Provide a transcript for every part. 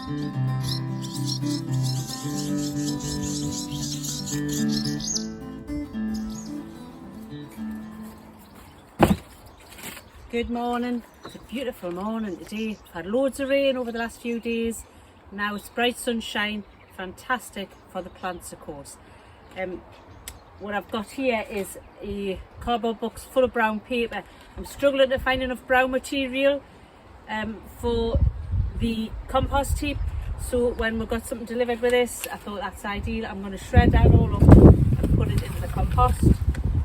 Good morning. It's a beautiful morning today. We've had loads of rain over the last few days. Now it's bright sunshine, fantastic for the plants of course. What I've got here is a cardboard box full of brown paper. I'm struggling to find enough brown material for the compost heap, so when we've got something delivered with this, I thought that's ideal. I'm going to shred that all up and put it into the compost.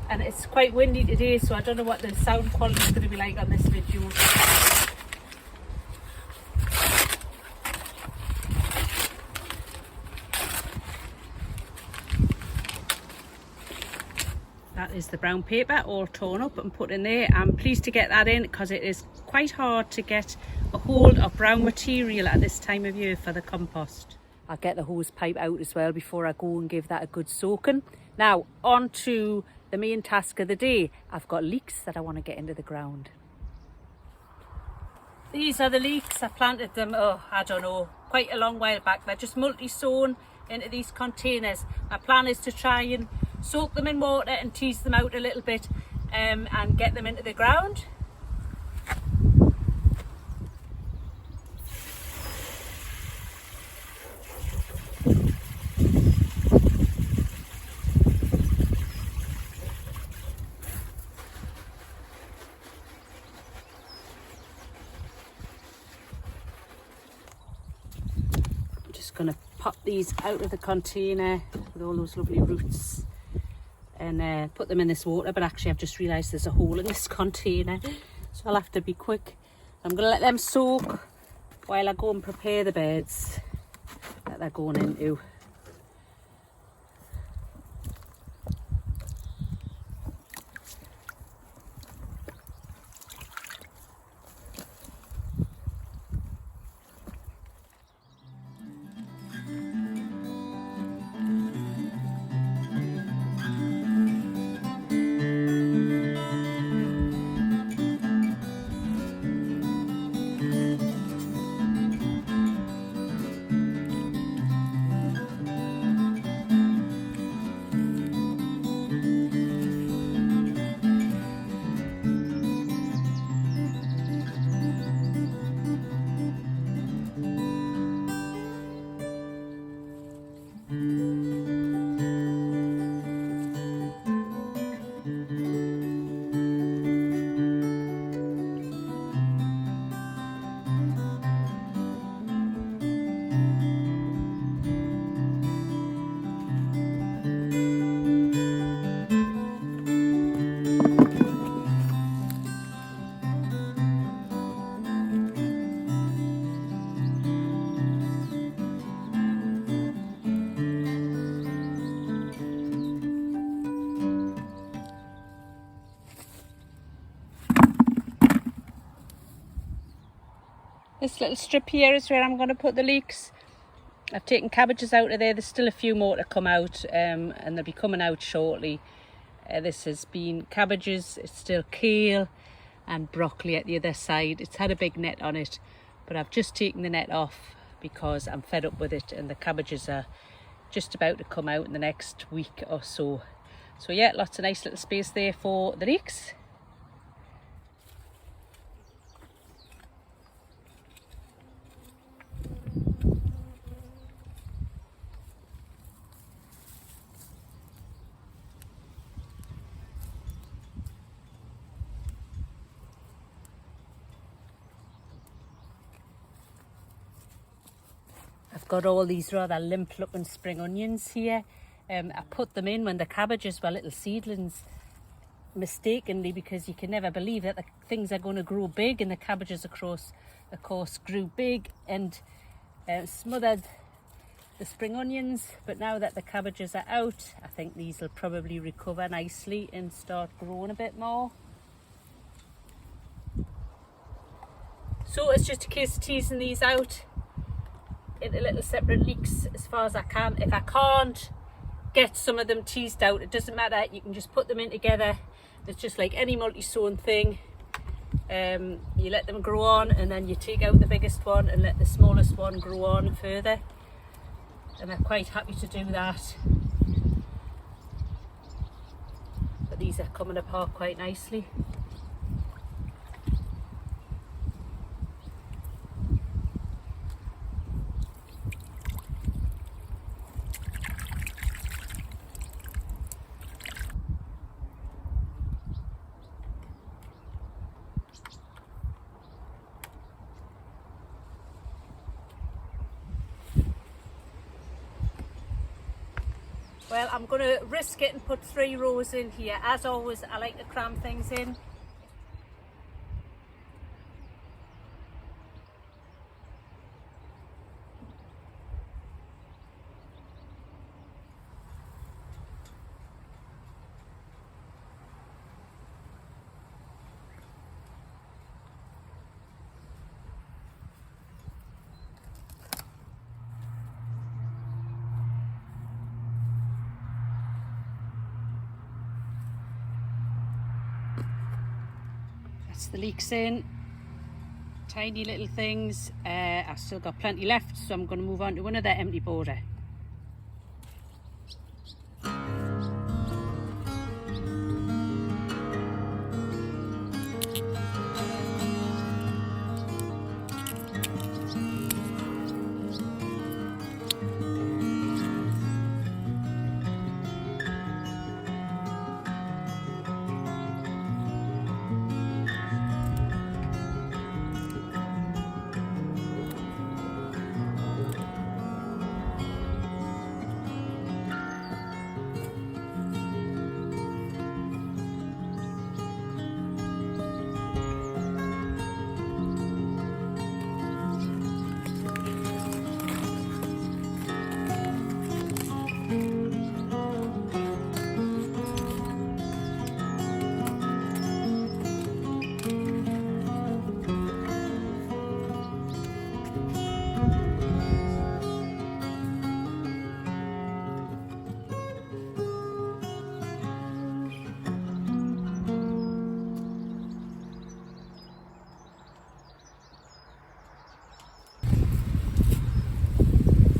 And it's quite windy today, so I don't know what the sound quality is going to be like on this video. That is the brown paper all torn up and put in there. I'm pleased to get that in because it is quite hard to get a hold of brown material at this time of year for the compost. I'll get the hose pipe out as well before I go and give that a good soaking. Now on to the main task of the day. I've got leeks that I want to get into the ground. These are the leeks. I planted them, I don't know, quite a long while back. They're just multi-sown into these containers. My plan is to try and soak them in water and tease them out a little bit and get them into the ground. Going to pop these out of the container with all those lovely roots and put them in this water, but actually I've just realised there's a hole in this container, so I'll have to be quick. I'm going to let them soak while I go and prepare the beds that they're going into. This little strip here is where I'm going to put the leeks. I've taken cabbages out of there. There's still a few more to come out and they'll be coming out shortly. This has been cabbages, it's still kale and broccoli at the other side. It's had a big net on it, but I've just taken the net off because I'm fed up with it and the cabbages are just about to come out in the next week or so. So yeah, lots of nice little space there for the leeks. I've got all these rather limp looking spring onions here. I put them in when the cabbages were little seedlings, mistakenly, because you can never believe that the things are going to grow big, and the cabbages of course grew big and smothered the spring onions. But now that the cabbages are out, I think these will probably recover nicely and start growing a bit more. So it's just a case of teasing these out into little separate leeks as far as I can. If I can't get some of them teased out, it doesn't matter, you can just put them in together. It's just like any multi-sown thing. You let them grow on, and then you take out the biggest one and let the smallest one grow on further, and they're quite happy to do that. But these are coming apart quite nicely. Well, I'm going to risk it and put 3 rows in here. As always, I like to cram things in. The leeks in, tiny little things. I've still got plenty left, so I'm going to move on to another empty border.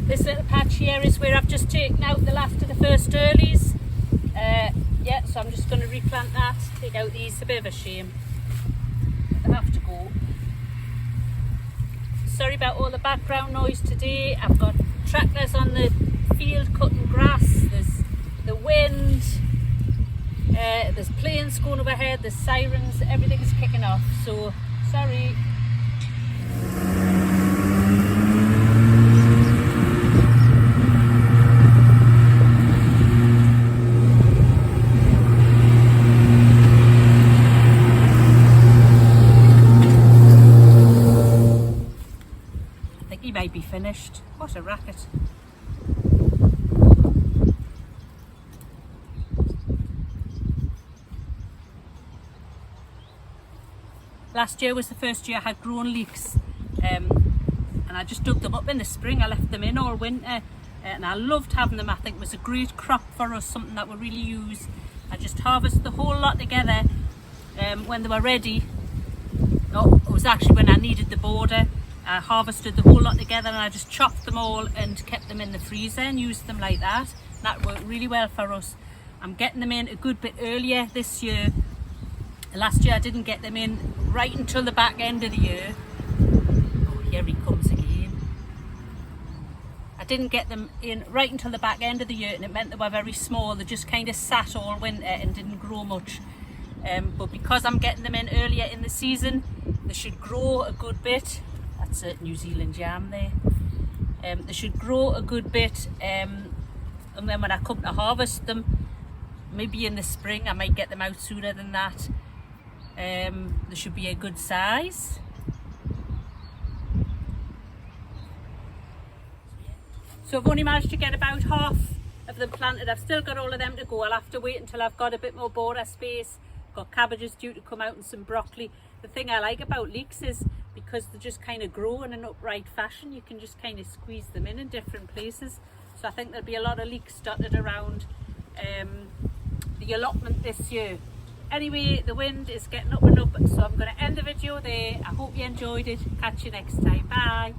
This little patch here is where I've just taken out the last of the first earlies. Yeah, so I'm just going to replant that, take out these. A bit of a shame, they have to go. Sorry about all the background noise today. I've got tractors on the field cutting grass, there's the wind, there's planes going overhead, there's sirens, everything's kicking off, so sorry. May be finished. What a racket. Last year was the first year I had grown leeks, and I just dug them up in the spring. I left them in all winter, and I loved having them. I think it was a great crop for us, something that we really use. I just harvested the whole lot together when they were ready. Oh, it was actually when I needed the border. I harvested the whole lot together and I just chopped them all and kept them in the freezer and used them like that. That worked really well for us. I'm getting them in a good bit earlier this year. Last year I didn't get them in right until the back end of the year. Oh, here he comes again. I didn't get them in right until the back end of the year, and it meant they were very small. They just kind of sat all winter and didn't grow much. But because I'm getting them in earlier in the season, they should grow a good bit. That's a New Zealand jam there. They should grow a good bit, and then when I come to harvest them, maybe in the spring, I might get them out sooner than that. They should be a good size. So I've only managed to get about half of them planted. I've still got all of them to go. I'll have to wait until I've got a bit more border space. Got cabbages due to come out and some broccoli. The thing I like about leeks is because they just kind of grow in an upright fashion, you can just kind of squeeze them in different places. So I think there'll be a lot of leeks dotted around the allotment this year. Anyway, the wind is getting up and up, so I'm going to end the video there. I hope you enjoyed it. Catch you next time. Bye.